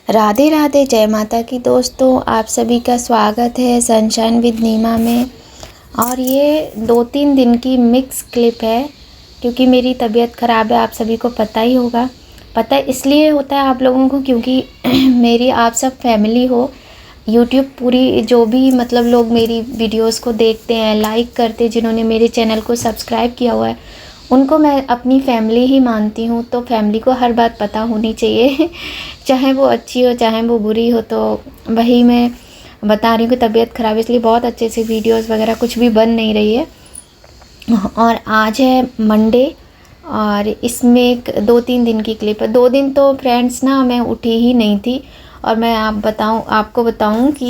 राधे राधे, जय माता की दोस्तों। आप सभी का स्वागत है सनशाइन विद नीमा में। और ये 2-3 दिन की मिक्स क्लिप है क्योंकि मेरी तबीयत ख़राब है, आप सभी को पता ही होगा। पता इसलिए होता है आप लोगों को क्योंकि मेरी आप सब फैमिली हो। यूट्यूब पूरी जो भी मतलब लोग मेरी वीडियोस को देखते हैं, लाइक करते, जिन्होंने मेरे चैनल को सब्सक्राइब किया हुआ है, उनको मैं अपनी फैमिली ही मानती हूँ। तो फैमिली को हर बात पता होनी चाहिए चाहे वो अच्छी हो चाहे वो बुरी हो। तो वही मैं बता रही हूँ कि तबीयत ख़राब है इसलिए बहुत अच्छे से वीडियोस वगैरह कुछ भी बन नहीं रही है। और आज है मंडे और इसमें एक 2-3 दिन की क्लिप है। 2 दिन तो फ्रेंड्स ना मैं उठी ही नहीं थी। और मैं आपको बताऊं कि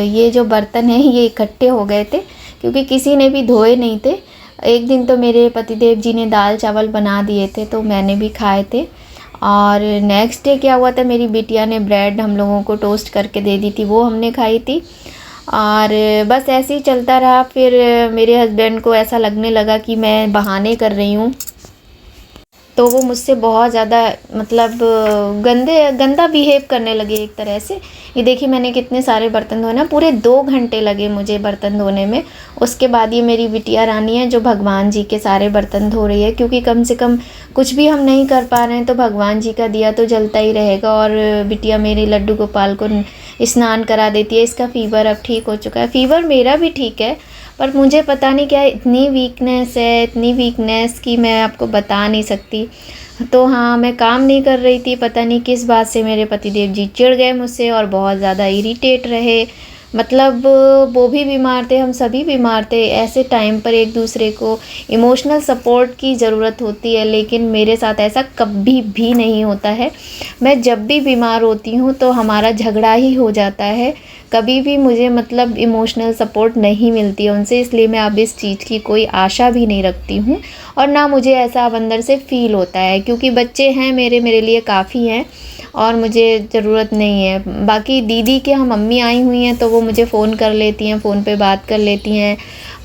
ये जो बर्तन हैं ये इकट्ठे हो गए थे क्योंकि किसी ने भी धोए नहीं थे। एक दिन तो मेरे पतिदेव जी ने दाल चावल बना दिए थे तो मैंने भी खाए थे। और नेक्स्ट डे क्या हुआ था, मेरी बिटिया ने ब्रेड हम लोगों को टोस्ट करके दे दी थी, वो हमने खाई थी। और बस ऐसे ही चलता रहा। फिर मेरे हस्बैंड को ऐसा लगने लगा कि मैं बहाने कर रही हूँ, तो वो मुझसे बहुत ज़्यादा मतलब गंदा बिहेव करने लगे एक तरह से। ये देखिए मैंने कितने सारे बर्तन धोए ना, पूरे 2 घंटे लगे मुझे बर्तन धोने में। उसके बाद ये मेरी बिटिया रानी है जो भगवान जी के सारे बर्तन धो रही है क्योंकि कम से कम कुछ भी हम नहीं कर पा रहे हैं तो भगवान जी का दिया तो जलता ही रहेगा। और बिटिया मेरी लड्डू गोपाल को स्नान करा देती है। इसका फ़ीवर अब ठीक हो चुका है। फ़ीवर मेरा भी ठीक है पर मुझे पता नहीं क्या इतनी वीकनेस कि मैं आपको बता नहीं सकती। तो हाँ, मैं काम नहीं कर रही थी, पता नहीं किस बात से मेरे पतिदेव जी चिढ़ गए मुझसे और बहुत ज़्यादा इरिटेट रहे। मतलब वो भी बीमार थे, हम सभी बीमार थे। ऐसे टाइम पर एक दूसरे को इमोशनल सपोर्ट की ज़रूरत होती है, लेकिन मेरे साथ ऐसा कभी भी नहीं होता है। मैं जब भी बीमार होती हूँ तो हमारा झगड़ा ही हो जाता है। कभी भी मुझे मतलब इमोशनल सपोर्ट नहीं मिलती है उनसे, इसलिए मैं अब इस चीज़ की कोई आशा भी नहीं रखती हूँ। और ना मुझे ऐसा अब अंदर से फ़ील होता है क्योंकि बच्चे हैं मेरे लिए काफ़ी हैं और मुझे ज़रूरत नहीं है। बाकी दीदी के यहाँ मम्मी आई हुई हैं तो वो मुझे फ़ोन कर लेती हैं, फ़ोन पे बात कर लेती हैं।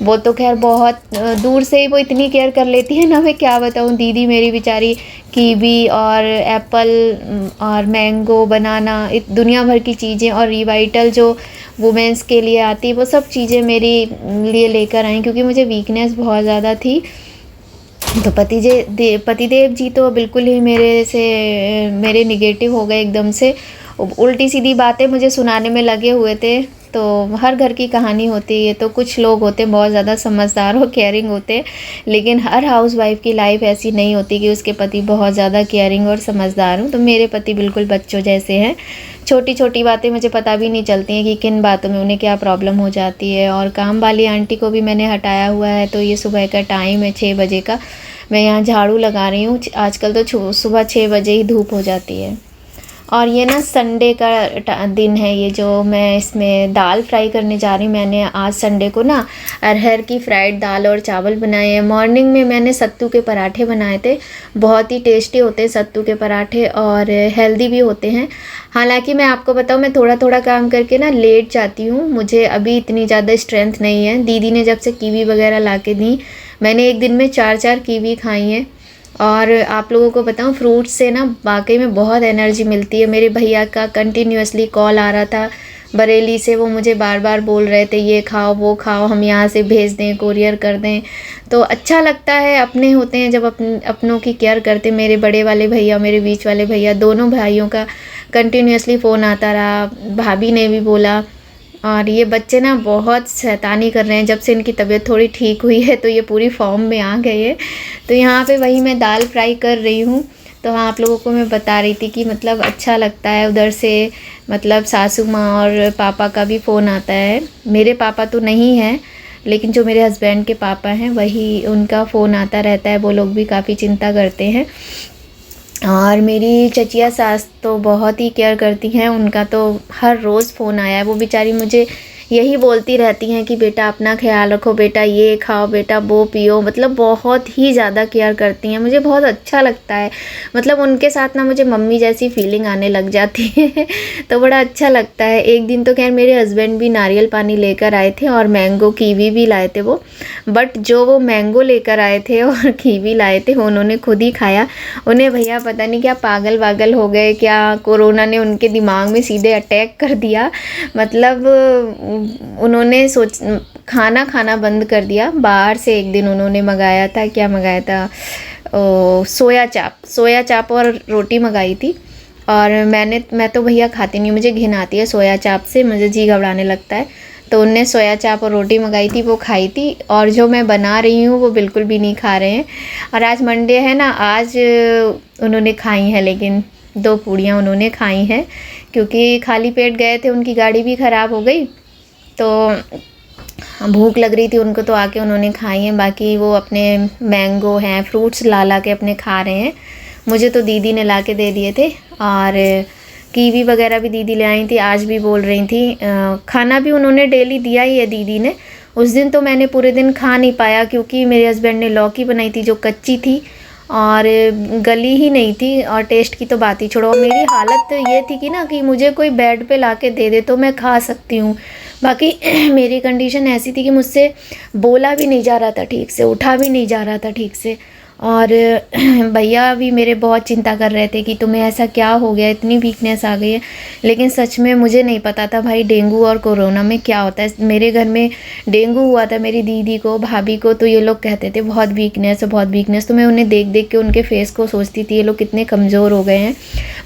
वो तो खैर बहुत दूर से ही वो इतनी केयर कर लेती है ना, मैं क्या बताऊँ। दीदी मेरी बेचारी कीवी और एप्पल और मैंगो, बनाना, दुनिया भर की चीज़ें और रिवाइटल जो वुमेंस के लिए आती है वो सब चीज़ें मेरे लिए लेकर आई क्योंकि मुझे वीकनेस बहुत ज़्यादा थी। तो पतिदेव जी तो बिल्कुल ही मेरे निगेटिव हो गए एकदम से। उल्टी सीधी बातें मुझे सुनाने में लगे हुए थे। तो हर घर की कहानी होती है। तो कुछ लोग होते हैं बहुत ज़्यादा समझदार और केयरिंग होते हैं, लेकिन हर हाउसवाइफ की लाइफ ऐसी नहीं होती कि उसके पति बहुत ज़्यादा केयरिंग और समझदार हों। तो मेरे पति बिल्कुल बच्चों जैसे हैं। छोटी छोटी बातें मुझे पता भी नहीं चलती हैं कि किन बातों में उन्हें क्या प्रॉब्लम हो जाती है। और काम वाली आंटी को भी मैंने हटाया हुआ है। तो ये सुबह का टाइम है 6 बजे का, मैं यहाँ झाड़ू लगा रही हूँ। आजकल तो सुबह 6 बजे ही धूप हो जाती है। और ये ना संडे का दिन है, ये जो मैं इसमें दाल फ्राई करने जा रही हूँ। मैंने आज संडे को ना अरहर की फ्राइड दाल और चावल बनाए हैं। मॉर्निंग में मैंने सत्तू के पराठे बनाए थे, बहुत ही टेस्टी होते हैं सत्तू के पराठे और हेल्दी भी होते हैं। हालांकि मैं आपको बताऊँ, मैं थोड़ा थोड़ा काम करके ना लेट जाती हूँ, मुझे अभी इतनी ज़्यादा स्ट्रेंथ नहीं है। दीदी ने जब से कीवी वगैरह ला के दी, मैंने एक दिन में 4-4 कीवी खाई हैं। और आप लोगों को बताऊं, फ्रूट्स से ना वाकई में बहुत एनर्जी मिलती है। मेरे भैया का कंटिन्यूअसली कॉल आ रहा था बरेली से, वो मुझे बार बार बोल रहे थे ये खाओ वो खाओ, हम यहाँ से भेज दें, कोरियर कर दें। तो अच्छा लगता है, अपने होते हैं जब अपनों की केयर करते। मेरे बड़े वाले भैया, मेरे बीच वाले भैया, दोनों भाइयों का कंटिन्यूअसली फ़ोन आता रहा, भाभी ने भी बोला। और ये बच्चे ना बहुत शैतानी कर रहे हैं, जब से इनकी तबीयत थोड़ी ठीक हुई है तो ये पूरी फॉर्म में आ गए हैं। तो यहाँ पे वही मैं दाल फ्राई कर रही हूँ। तो हाँ, आप लोगों को मैं बता रही थी कि मतलब अच्छा लगता है उधर से, मतलब सासू माँ और पापा का भी फ़ोन आता है। मेरे पापा तो नहीं हैं, लेकिन जो मेरे हस्बैंड के पापा हैं वही, उनका फ़ोन आता रहता है। वो लोग भी काफ़ी चिंता करते हैं। और मेरी चचिया सास तो बहुत ही केयर करती हैं, उनका तो हर रोज़ फ़ोन आया है। वो बेचारी मुझे यही बोलती रहती हैं कि बेटा अपना ख्याल रखो, बेटा ये खाओ, बेटा वो पियो, मतलब बहुत ही ज़्यादा केयर करती हैं। मुझे बहुत अच्छा लगता है, मतलब उनके साथ ना मुझे मम्मी जैसी फीलिंग आने लग जाती है तो बड़ा अच्छा लगता है। एक दिन तो खैर मेरे हस्बैंड भी नारियल पानी लेकर आए थे और मैंगो कीवी भी लाए थे वो, बट जो वो मैंगो लेकर आए थे और कीवी लाए थे उन्होंने खुद ही खाया। उन्हें भैया पता नहीं क्या पागल वागल हो गए क्या, कोरोना ने उनके दिमाग में सीधे अटैक कर दिया, मतलब उन्होंने खाना खाना बंद कर दिया। बाहर से एक दिन उन्होंने मंगाया था, क्या मंगाया था, सोया चाप और रोटी मंगाई थी। और मैं तो भैया खाती नहीं, मुझे घिन आती है सोया चाप से, मुझे जी घबराने लगता है। तो उनने सोया चाप और रोटी मंगाई थी, वो खाई थी, और जो मैं बना रही हूँ वो बिल्कुल भी नहीं खा रहे हैं। और आज मंडे है ना, आज उन्होंने खाई हैं, लेकिन 2 पूड़ियाँ उन्होंने खाई हैं, क्योंकि खाली पेट गए थे, उनकी गाड़ी भी ख़राब हो गई, तो भूख लग रही थी उनको, तो आके उन्होंने खाई हैं। बाकी वो अपने मैंगो हैं, फ्रूट्स ला के अपने खा रहे हैं। मुझे तो दीदी ने ला के दे दिए थे, और कीवी वगैरह भी दीदी ले आई थी। आज भी बोल रही थी, खाना भी उन्होंने डेली दिया ही है दीदी ने। उस दिन तो मैंने पूरे दिन खा नहीं पाया, क्योंकि मेरे हस्बैंड ने लौकी बनाई थी जो कच्ची थी और गली ही नहीं थी, और टेस्ट की तो बात ही छोड़ो। और मेरी हालत तो ये थी कि ना, कि मुझे कोई बेड पे ला के दे दे तो मैं खा सकती हूँ। बाकी मेरी कंडीशन ऐसी थी कि मुझसे बोला भी नहीं जा रहा था ठीक से, उठा भी नहीं जा रहा था ठीक से। और भैया भी मेरे बहुत चिंता कर रहे थे कि तुम्हें ऐसा क्या हो गया, इतनी वीकनेस आ गई है। लेकिन सच में मुझे नहीं पता था भाई डेंगू और कोरोना में क्या होता है। मेरे घर में डेंगू हुआ था मेरी दीदी को, भाभी को, तो ये लोग कहते थे बहुत वीकनेस है, बहुत वीकनेस। तो मैं उन्हें देख देख के उनके फेस को सोचती थी ये लोग कितने कमज़ोर हो गए हैं।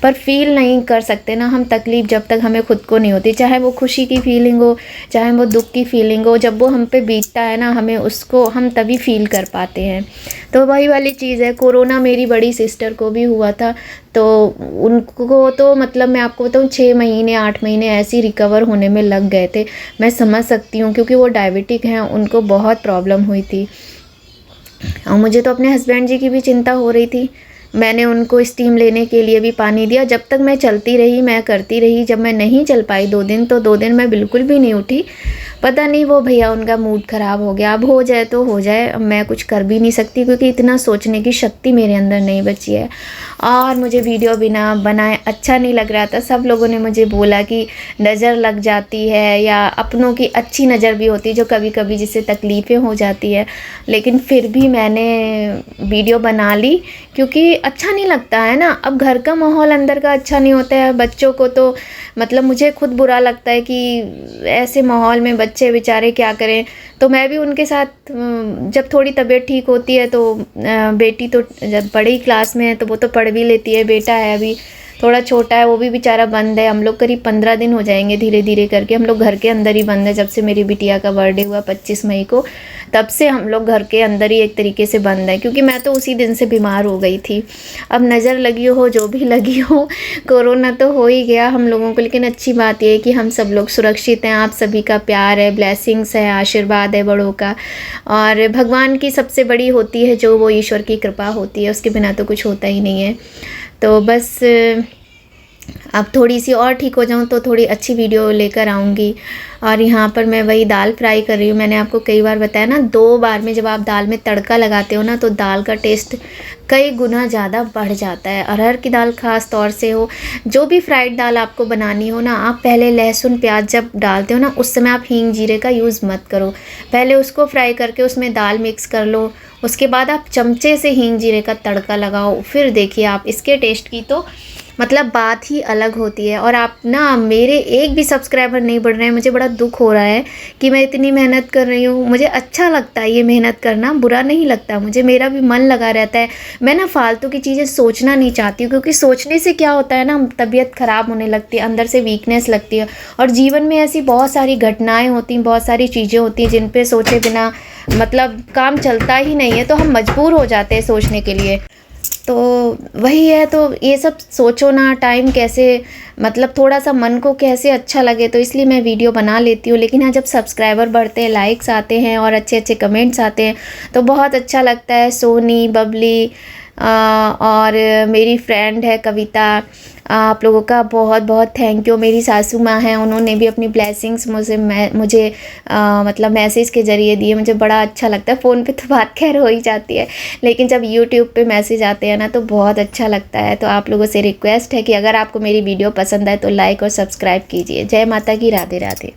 पर फील नहीं कर सकते ना हम तकलीफ़ जब तक हमें खुद को नहीं होती, चाहे वो खुशी की फीलिंग हो, चाहे वो दुख की फीलिंग हो, जब वो हम पे बीतता है ना, हमें उसको हम तभी फील कर पाते हैं। तो वही वाली चीज़ है। कोरोना मेरी बड़ी सिस्टर को भी हुआ था, तो उनको तो मतलब मैं आपको बताऊँ 6 महीने 8 महीने ऐसे ही रिकवर होने में लग गए थे। मैं समझ सकती हूँ, क्योंकि वो डायबिटिक हैं, उनको बहुत प्रॉब्लम हुई थी। और मुझे तो अपने हस्बैंड जी की भी चिंता हो रही थी। मैंने उनको स्टीम लेने के लिए भी पानी दिया। जब तक मैं चलती रही, मैं करती रही। जब मैं नहीं चल पाई 2 दिन, तो 2 दिन मैं बिल्कुल भी नहीं उठी। पता नहीं वो भैया उनका मूड ख़राब हो गया। अब हो जाए तो हो जाए, अब मैं कुछ कर भी नहीं सकती, क्योंकि इतना सोचने की शक्ति मेरे अंदर नहीं बची है। और मुझे वीडियो बिना बनाए अच्छा नहीं लग रहा था। सब लोगों ने मुझे बोला कि नज़र लग जाती है, या अपनों की अच्छी नज़र भी होती है जो कभी कभी जिससे तकलीफ़ें हो जाती है। लेकिन फिर भी मैंने वीडियो बना ली, क्योंकि अच्छा नहीं लगता है ना। अब घर का माहौल अंदर का अच्छा नहीं होता है, बच्चों को तो मतलब मुझे खुद बुरा लगता है कि ऐसे माहौल में बच्चे बेचारे क्या करें। तो मैं भी उनके साथ जब थोड़ी तबीयत ठीक होती है, तो बेटी तो जब बड़ी क्लास में है तो वो तो पढ़ भी लेती है, बेटा है अभी थोड़ा छोटा है, वो भी बेचारा बंद है। हम लोग करीब 15 दिन हो जाएंगे धीरे धीरे करके, हम लोग घर के अंदर ही बंद है। जब से मेरी बिटिया का बर्थडे हुआ 25 मई को, तब से हम लोग घर के अंदर ही एक तरीके से बंद है, क्योंकि मैं तो उसी दिन से बीमार हो गई थी। अब नज़र लगी हो, जो भी लगी हो, कोरोना तो हो ही गया हम लोगों को। लेकिन अच्छी बात यह है कि हम सब लोग सुरक्षित हैं। आप सभी का प्यार है, ब्लेसिंग्स है, आशीर्वाद है बड़ों का, और भगवान की सबसे बड़ी होती है जो वो ईश्वर की कृपा होती है, उसके बिना तो कुछ होता ही नहीं है। तो बस अब थोड़ी सी और ठीक हो जाऊं तो थोड़ी अच्छी वीडियो लेकर आऊँगी। और यहाँ पर मैं वही दाल फ्राई कर रही हूँ। मैंने आपको कई बार बताया ना, 2 बार में जब आप दाल में तड़का लगाते हो ना, तो दाल का टेस्ट कई गुना ज़्यादा बढ़ जाता है। अरहर की दाल ख़ास तौर से हो, जो भी फ्राइड दाल आपको बनानी हो ना, आप पहले लहसुन प्याज जब डालते हो ना, उस समय आप हींग जीरे का यूज़ मत करो। पहले उसको फ्राई करके उसमें दाल मिक्स कर लो, उसके बाद आप चमचे से हींग जीरे का तड़का लगाओ, फिर देखिए आप इसके टेस्ट की तो मतलब बात ही अलग होती है। और आप ना, मेरे एक भी सब्सक्राइबर नहीं बढ़ रहे हैं, मुझे बड़ा दुख हो रहा है कि मैं इतनी मेहनत कर रही हूँ। मुझे अच्छा लगता है ये मेहनत करना, बुरा नहीं लगता मुझे, मेरा भी मन लगा रहता है। मैं ना फालतू की चीज़ें सोचना नहीं चाहती हूँ, क्योंकि सोचने से क्या होता है ना, तबीयत ख़राब होने लगती है, अंदर से वीकनेस लगती है। और जीवन में ऐसी बहुत सारी घटनाएँ होती हैं, बहुत सारी चीज़ें होती हैं जिन पर सोचे बिना मतलब काम चलता ही नहीं है, तो हम मजबूर हो जाते हैं सोचने के लिए। तो वही है, तो ये सब सोचो ना, टाइम कैसे मतलब थोड़ा सा मन को कैसे अच्छा लगे, तो इसलिए मैं वीडियो बना लेती हूँ। लेकिन हाँ, जब सब्सक्राइबर बढ़ते हैं, लाइक्स आते हैं और अच्छे अच्छे कमेंट्स आते हैं, तो बहुत अच्छा लगता है। सोनी, बबली और मेरी फ्रेंड है कविता, आप लोगों का बहुत बहुत थैंक यू। मेरी सासू माँ हैं, उन्होंने भी अपनी ब्लेसिंग्स मुझे मतलब मैसेज के ज़रिए दिए। मुझे बड़ा अच्छा लगता है। फ़ोन पे तो बात खैर हो ही जाती है, लेकिन जब यूट्यूब पे मैसेज आते हैं ना तो बहुत अच्छा लगता है। तो आप लोगों से रिक्वेस्ट है कि अगर आपको मेरी वीडियो पसंद आए तो लाइक और सब्सक्राइब कीजिए। जय माता की, राधे राधे।